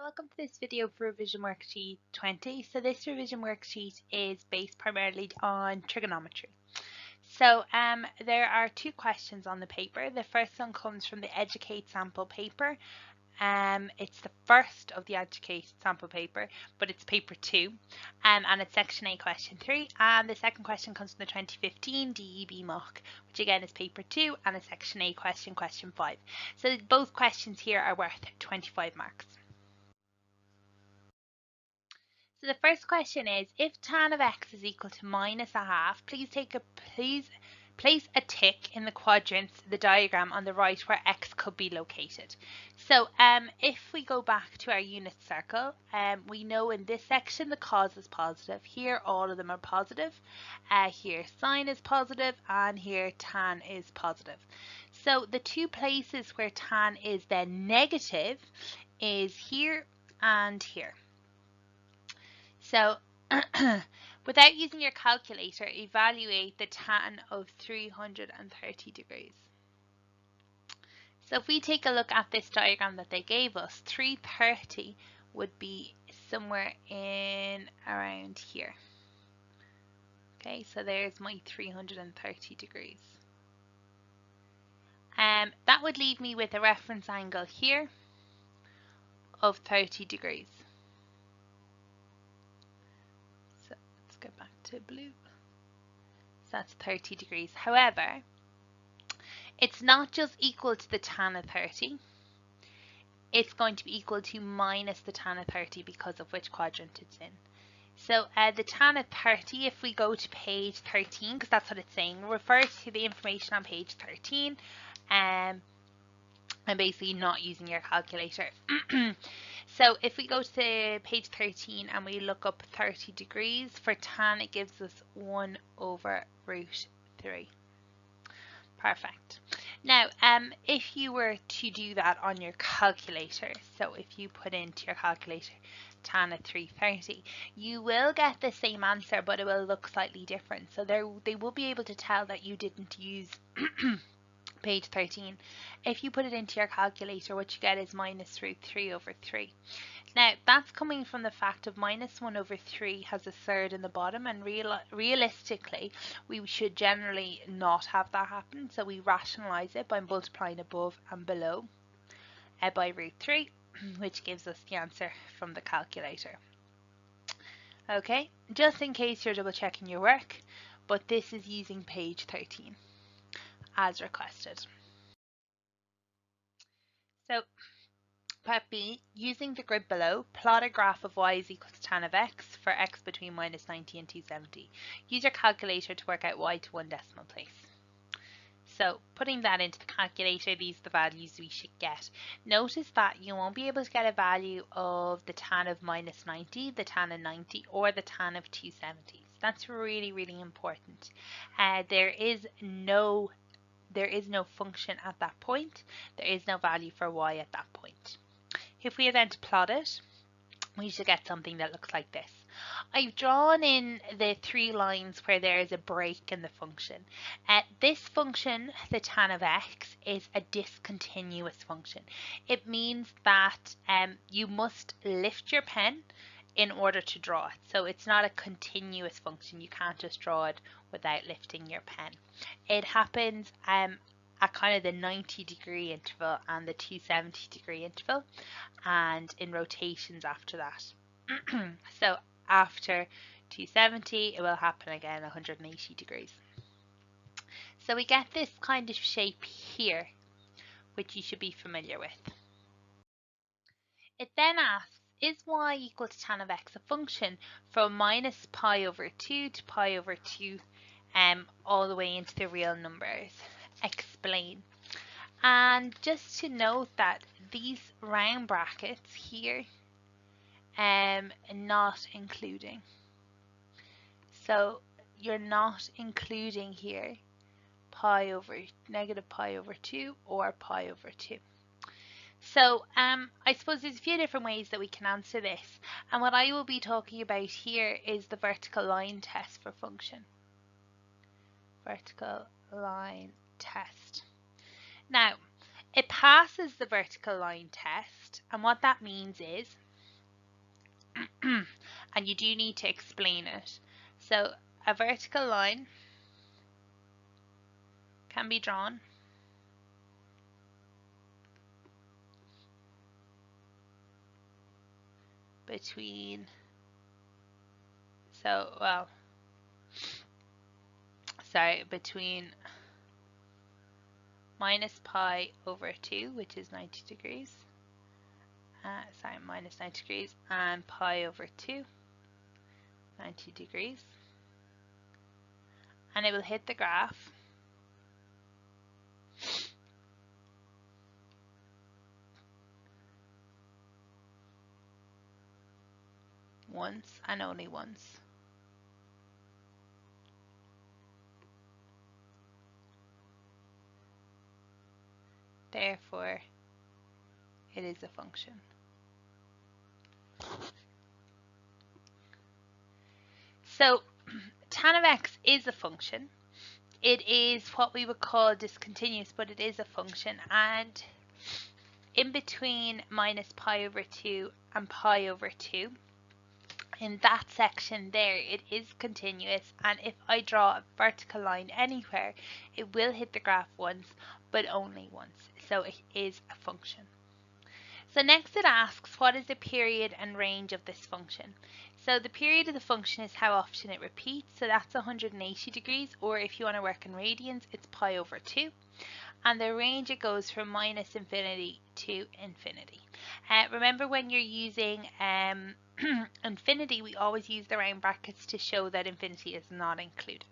Welcome to this video for revision worksheet 20. So this revision worksheet is based primarily on trigonometry. So there are two questions on the paper. The first one comes from the Educate sample paper. It's the first of the Educate sample paper, but it's paper 2, and it's section A question 3. And the second question comes from the 2015 DEB Mock, which again is paper 2 and a section A question 5. So both questions here are worth 25 marks. So the first question is, if tan of x is equal to minus a half, please place a tick in the quadrants, the diagram on the right where x could be located. So if we go back to our unit circle, we know in this section the cos is positive. Here all of them are positive. Here sine is positive and here tan is positive. So the two places where tan is then negative is here and here. So without using your calculator, evaluate the tan of 330 degrees. So if we take a look at this diagram that they gave us, 330 would be somewhere in around here. Okay, so there's my 330 degrees. That would leave me with a reference angle here of 30 degrees. Go back to blue. So that's 30 degrees. However, it's not just equal to the tan of 30. It's going to be equal to minus the tan of 30 because of which quadrant it's in. So the tan of 30, if we go to page 13, because that's what it's saying, refers to the information on page 13. And basically not using your calculator. So if we go to page 13 and we look up 30 degrees, for tan it gives us 1 over root 3. Perfect. Now, if you were to do that on your calculator, so if you put into your calculator tan at 330, you will get the same answer, but it will look slightly different. So they will be able to tell that you didn't use page 13. If you put it into your calculator, what you get is minus root 3 over 3. Now, that's coming from the fact of minus 1 over 3 has a third in the bottom, and realistically, we should generally not have that happen. So we rationalize it by multiplying above and below by root 3, which gives us the answer from the calculator. Okay, just in case you're double checking your work, but this is using page 13. As requested. So, part B, using the grid below, plot a graph of y is equal to tan of x for x between minus 90 and 270. Use your calculator to work out y to one decimal place. So, putting that into the calculator, these are the values we should get. Notice that you won't be able to get a value of the tan of minus 90, the tan of 90, or the tan of 270. That's really, really important. There is no function at that point. There is no value for y at that point. If we are then to plot it, we should get something that looks like this. I've drawn in the 3 lines where there is a break in the function. This function, the tan of x, is a discontinuous function. It means that you must lift your pen in order to draw it. So it's not a continuous function. You can't just draw it without lifting your pen. It happens at kind of the 90 degree interval and the 270 degree interval, and in rotations after that. So after 270 it will happen again 180 degrees. So we get this kind of shape here, which you should be familiar with. It then asks, is y equal to tan of x a function from minus pi over 2 to pi over 2 all the way into the real numbers? Explain. And just to note that these round brackets here not including. So you're not including here negative pi over 2 or pi over 2. So I suppose there's a few different ways that we can answer this, and what I will be talking about here is the vertical line test for function. Vertical line test. Now, it passes the vertical line test, and what that means is and you do need to explain it. So a vertical line can be drawn between, between minus pi over 2, which is 90 degrees, minus 90 degrees, and pi over 2, 90 degrees, and it will hit the graph once and only once. Therefore, it is a function. So, tan of x is a function. It is what we would call discontinuous, but it is a function. And in between minus pi over 2 and pi over 2, in that section there, it is continuous. And if I draw a vertical line anywhere, it will hit the graph once, but only once. So it is a function. So next it asks, what is the period and range of this function? So the period of the function is how often it repeats. So that's 180 degrees, or if you want to work in radians, it's pi over 2. And the range, it goes from minus infinity to infinity. Remember, when you're using infinity, we always use the round brackets to show that infinity is not included.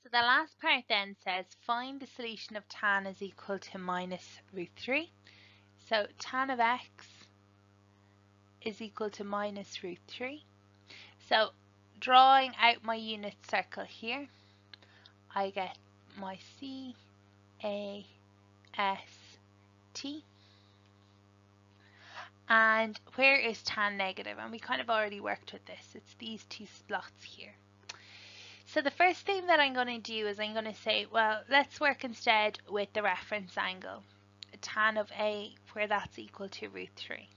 So the last part then says, find the solution of tan is equal to minus root 3. So tan of x is equal to minus root 3. So drawing out my unit circle here, I get my C, A, S, T. And where is tan negative? And we kind of already worked with this. It's these two slots here. So the first thing that I'm going to do is I'm going to say, well, let's work instead with the reference angle, tan of A, where that's equal to root 3.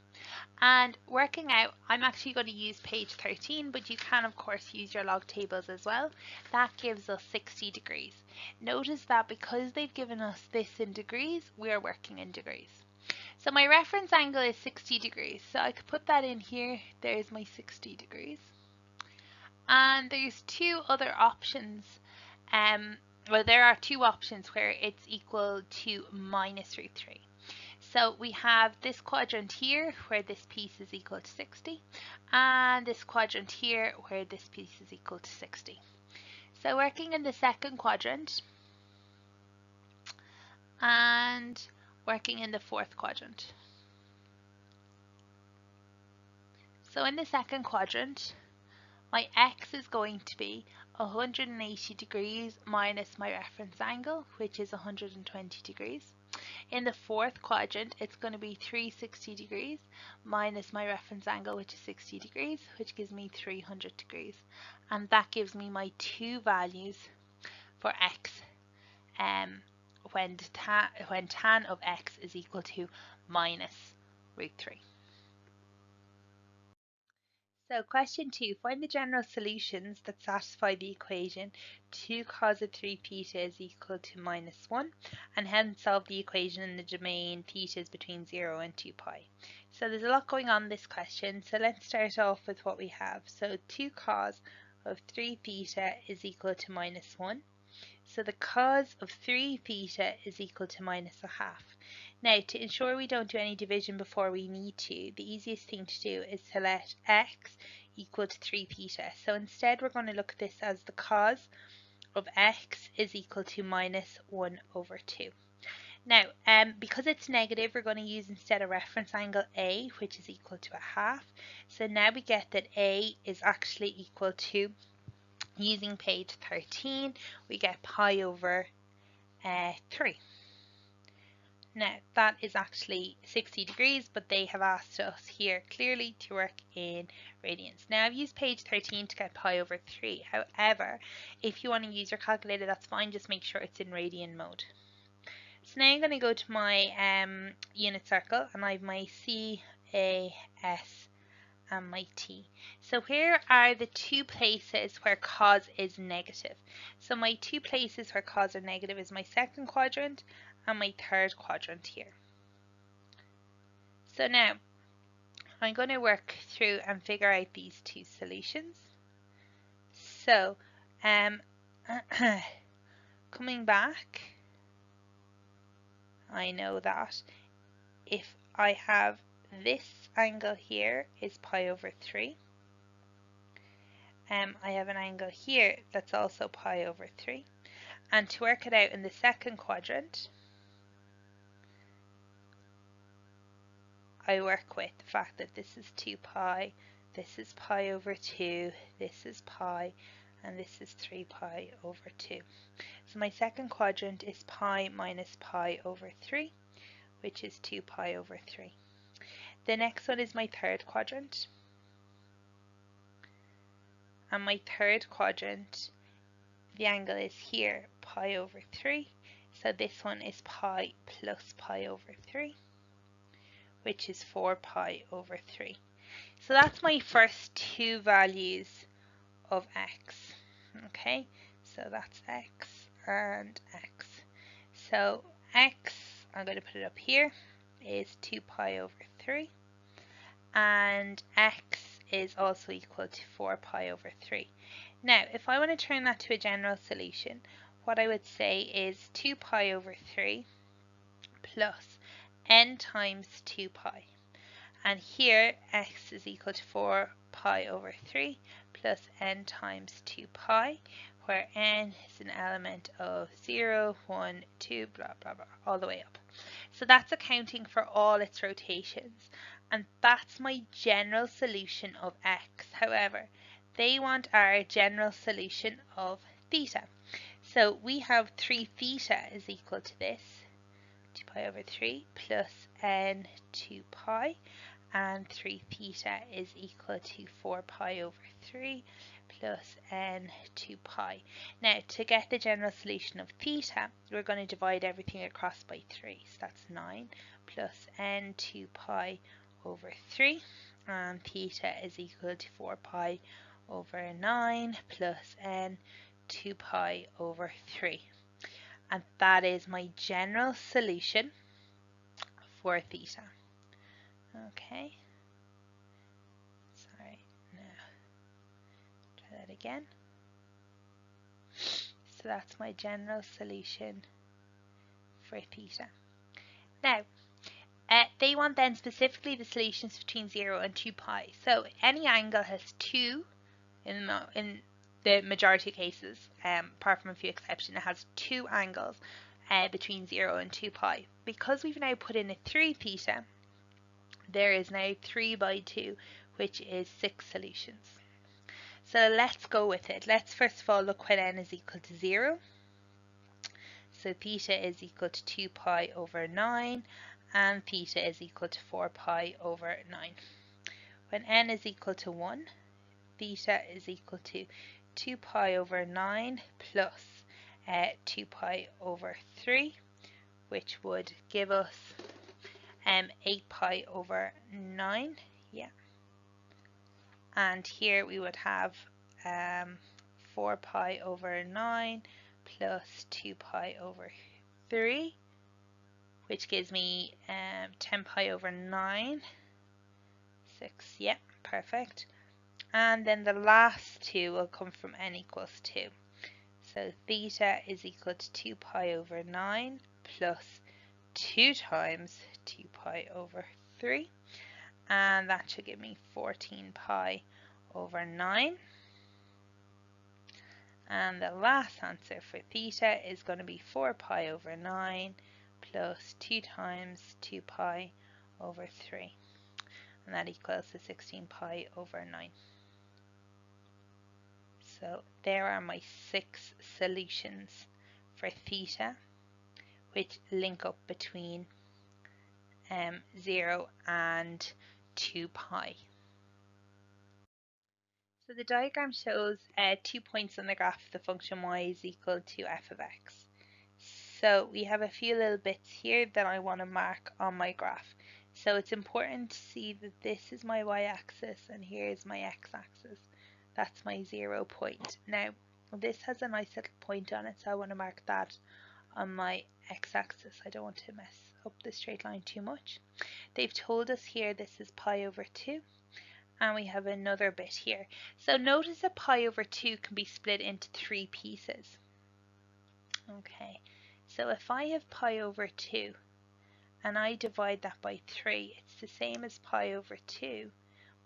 And working out, I'm actually going to use page 13, but you can of course use your log tables as well. That gives us 60 degrees. Notice that because they've given us this in degrees, we're working in degrees. So my reference angle is 60 degrees. So I could put that in here. There's my 60 degrees. And there's two other options. Well, there are two options where it's equal to minus root 3. So we have this quadrant here where this piece is equal to 60, and this quadrant here where this piece is equal to 60. So working in the second quadrant and working in the fourth quadrant. So in the second quadrant, my x is going to be 180 degrees minus my reference angle, which is 120 degrees. In the fourth quadrant, it's going to be 360 degrees minus my reference angle, which is 60 degrees, which gives me 300 degrees. And that gives me my two values for x when tan of x is equal to minus root 3. So question 2, find the general solutions that satisfy the equation 2 cos of 3 theta is equal to minus 1, and hence solve the equation in the domain theta is between 0 and 2 pi. So there's a lot going on in this question, so let's start off with what we have. So 2 cos of 3 theta is equal to minus 1. So the cos of 3 theta is equal to minus a half. Now, to ensure we don't do any division before we need to, the easiest thing to do is to let x equal to 3 theta. So instead we're going to look at this as the cos of x is equal to minus 1 over 2. Now, because it's negative, we're going to use instead a reference angle A, which is equal to a half. So now we get that A is actually equal to, using page 13, we get pi over 3. Now that is actually 60 degrees, but they have asked us here clearly to work in radians. Now I've used page 13 to get pi over 3. However, if you want to use your calculator, that's fine. Just make sure it's in radian mode. So now I'm going to go to my unit circle, and I have my C, A, S, and my t. So here are the two places where cos is negative. So my two places where cos are negative is my second quadrant and my third quadrant here. So now I'm going to work through and figure out these two solutions. So coming back, I know that if I have this angle here is pi over 3. I have an angle here that's also pi over 3. And to work it out in the second quadrant, I work with the fact that this is 2 pi, this is pi over 2, this is pi, and this is 3 pi over 2. So my second quadrant is pi minus pi over 3, which is 2 pi over 3. The next one is my third quadrant. And my third quadrant, the angle is here, pi over 3. So this one is pi plus pi over 3, which is 4 pi over 3. So that's my first two values of x. Okay, so that's x and x. So x, I'm going to put it up here, is 2 pi over 3. And x is also equal to 4 pi over 3. Now, if I want to turn that to a general solution, what I would say is 2 pi over 3 plus n times 2 pi. And here, x is equal to 4 pi over 3 plus n times 2 pi, where n is an element of 0, 1, 2, blah, blah, blah, all the way up. So that's accounting for all its rotations. And that's my general solution of x. However, they want our general solution of theta. So we have 3 theta is equal to this, 2 pi over 3 plus n 2 pi, and 3 theta is equal to 4 pi over 3 plus n 2 pi. Now, to get the general solution of theta, we're going to divide everything across by 3. So that's 9 plus n 2 pi over 3, and theta is equal to 4 pi over 9 plus n 2 pi over 3. And that is my general solution for theta. Okay. Sorry, no. Try that again. So that's my general solution for theta. Now, they want then specifically the solutions between 0 and 2 pi. So any angle has 2 in the majority of cases, apart from a few exceptions, it has 2 angles between 0 and 2 pi. Because we've now put in a 3 theta, there is now 3 by 2, which is 6 solutions. So let's go with it. Let's first of all look when n is equal to 0. So theta is equal to 2 pi over 9, and theta is equal to 4 pi over 9. When n is equal to 1, theta is equal to 2 pi over 9 plus 2 pi over 3, which would give us 8 pi over 9. Yeah. And here we would have 4 pi over 9 plus 2 pi over 3, which gives me 10 pi over 9. 6, yeah, perfect. And then the last two will come from n equals 2. So theta is equal to 2 pi over 9 plus 2 times 2 pi over 3. And that should give me 14 pi over 9. And the last answer for theta is going to be 4 pi over 9 plus 2 times 2 pi over 3. And that equals to 16 pi over 9. So there are my 6 solutions for theta, which link up between 0 and 2 pi. So the diagram shows 2 points on the graph of the function y is equal to f of x. So we have a few little bits here that I want to mark on my graph. So it's important to see that this is my y-axis and here's my x-axis. That's my 0 point. Now, this has a nice little point on it, so I want to mark that on my x-axis. I don't want to mess up the straight line too much. They've told us here this is pi over 2, and we have another bit here. So notice that pi over 2 can be split into 3 pieces. Okay, so if I have pi over 2 and I divide that by 3, it's the same as pi over 2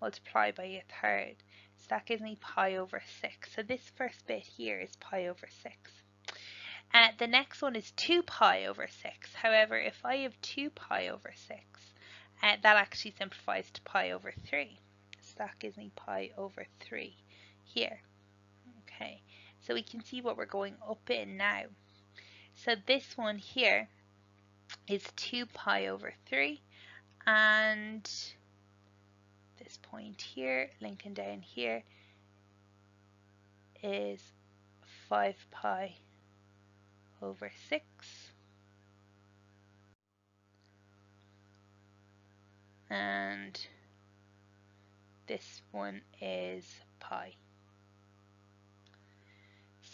multiplied by a third. So that gives me pi over 6. So this first bit here is pi over 6. The next one is 2 pi over 6. However, if I have 2 pi over 6, that actually simplifies to pi over 3. So that gives me pi over 3 here. Okay, so we can see what we're going up in now. So this one here is 2 pi over 3, and this point here, linking down here, is 5 pi over 6. And this one is pi.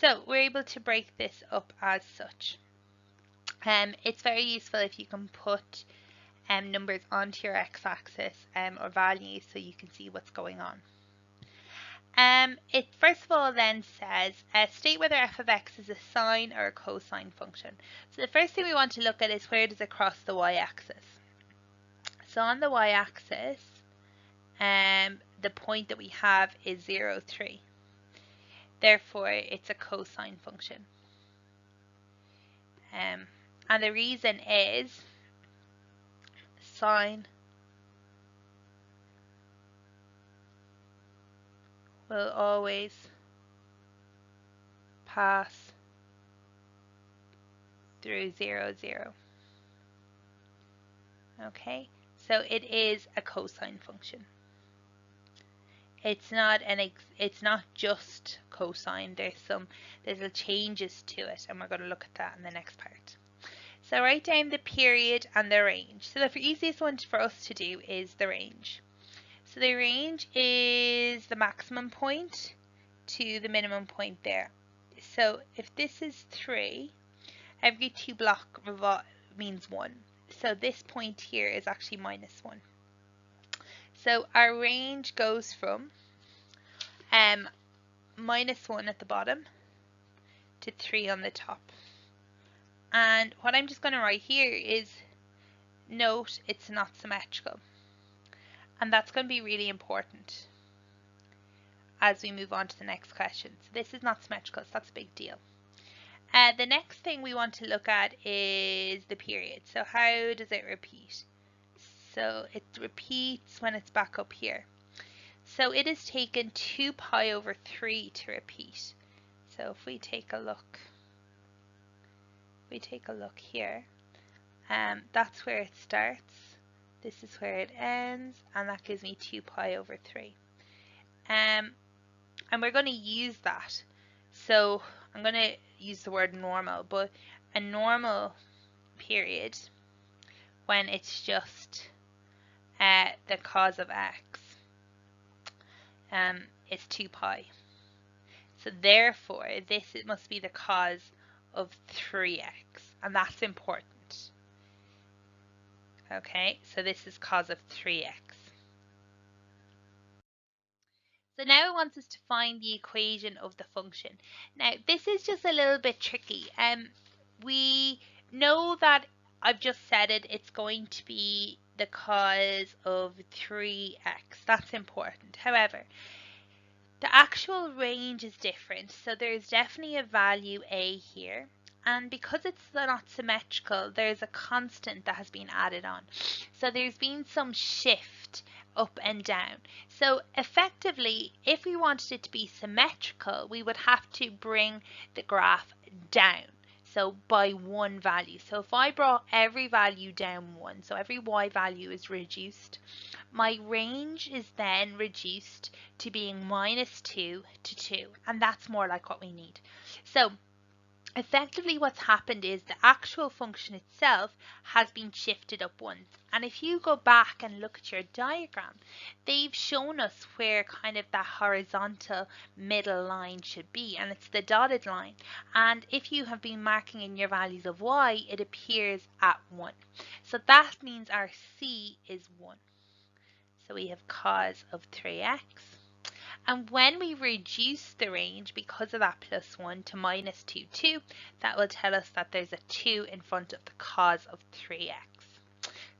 So we're able to break this up as such. It's very useful if you can put numbers onto your x-axis or values so you can see what's going on. It first of all then says, state whether f of x is a sine or a cosine function. So the first thing we want to look at is where does it cross the y-axis. So on the y-axis, the point that we have is 0, 3. Therefore, it's a cosine function. And the reason is sine will always pass through 0, 0. Okay, so it is a cosine function. It's not just cosine. There's a changes to it, and we're going to look at that in the next part. So write down the period and the range. So the easiest one for us to do is the range. So the range is the maximum point to the minimum point there. So if this is 3, every 2 block means 1. So this point here is actually minus 1. So our range goes from minus 1 at the bottom to 3 on the top. And what I'm just going to write here is note it's not symmetrical. And that's going to be really important as we move on to the next question. So this is not symmetrical, so that's a big deal. The next thing we want to look at is the period. So how does it repeat? So it repeats when it's back up here. So it has taken 2 pi over 3 to repeat. So if we take a look, here, that's where it starts. This is where it ends, and that gives me 2 pi over 3. And we're going to use that. So I'm going to use the word normal, but a normal period, when it's just the cos of x, is 2 pi. So therefore, it must be the cos of 3x, and that's important. Okay, so this is cos of 3x. So now it wants us to find the equation of the function. Now this is just a little bit tricky. We know that I've just said it's going to be the cos of 3x. That's important. However, the actual range is different. So there's definitely a value a here. And because it's not symmetrical, there's a constant that has been added on. So there's been some shift up and down. So effectively, if we wanted it to be symmetrical, we would have to bring the graph down. So by 1 value. So if I brought every value down 1, so every y value is reduced, my range is then reduced to being -2 to 2. And that's more like what we need. So effectively what's happened is the actual function itself has been shifted up once. And if you go back and look at your diagram, they've shown us where kind of that horizontal middle line should be, and it's the dotted line. And if you have been marking in your values of y, it appears at 1. So that means our c is 1. So we have cos of 3x. And when we reduce the range because of that plus 1 to minus 2, 2, that will tell us that there's a 2 in front of the cos of 3x.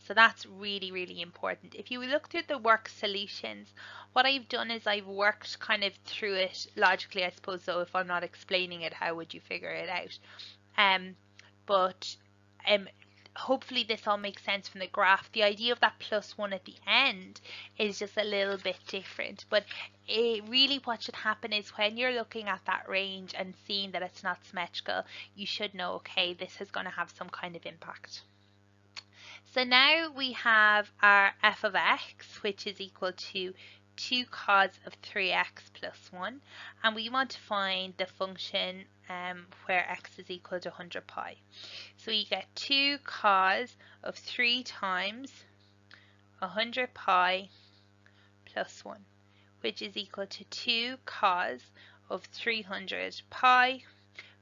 So that's really, really important. If you look through the work solutions, what I've done is I've worked kind of through it logically, I suppose. So if I'm not explaining it, how would you figure it out? But hopefully this all makes sense from the graph. The idea of that plus 1 at the end is just a little bit different, but really what should happen is when you're looking at that range and seeing that it's not symmetrical, you should know, okay, this is going to have some kind of impact. So now we have our f of x, which is equal to 2 cos of 3x plus 1, and we want to find the function where x is equal to 100 pi. So we get 2 cos of 3 times 100 pi plus 1, which is equal to 2 cos of 300 pi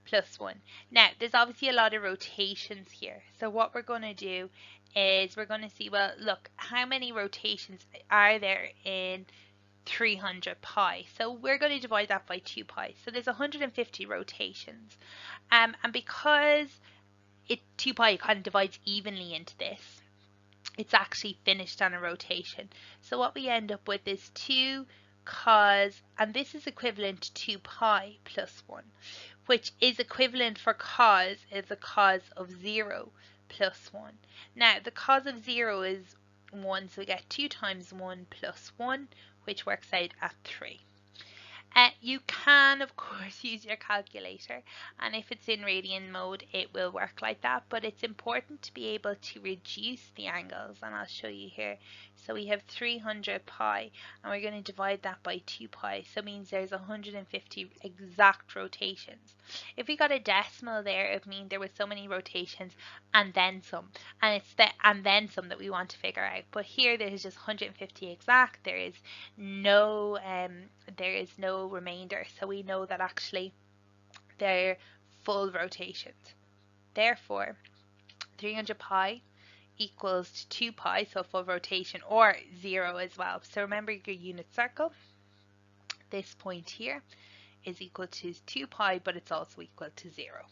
plus 1. Now, there's obviously a lot of rotations here. So what we're going to do is we're going to see, well, look, how many rotations are there in 300 pi? So we're going to divide that by 2 pi. So there's 150 rotations. And because 2 pi kind of divides evenly into this, it's actually finished on a rotation. So what we end up with is 2 cos, and this is equivalent to 2 pi plus 1, which is equivalent for cos is the cos of 0 plus 1. Now the cos of 0 is 1, so we get 2 times 1 plus 1, which works out at 3. You can, of course, use your calculator, and if it's in radian mode, it will work like that, but it's important to be able to reduce the angles, and I'll show you here. So we have 300 pi, and we're going to divide that by 2 pi, so it means there's 150 exact rotations. If we got a decimal there, it would mean there was so many rotations and then some, and it's the and then some that we want to figure out. But here there's just 150 exact. There is no remainder, so we know that actually they're full rotations. Therefore, 300 pi equals to 2 pi, so full rotation, or 0 as well. So remember your unit circle. This point here is equal to 2 pi, but it's also equal to 0.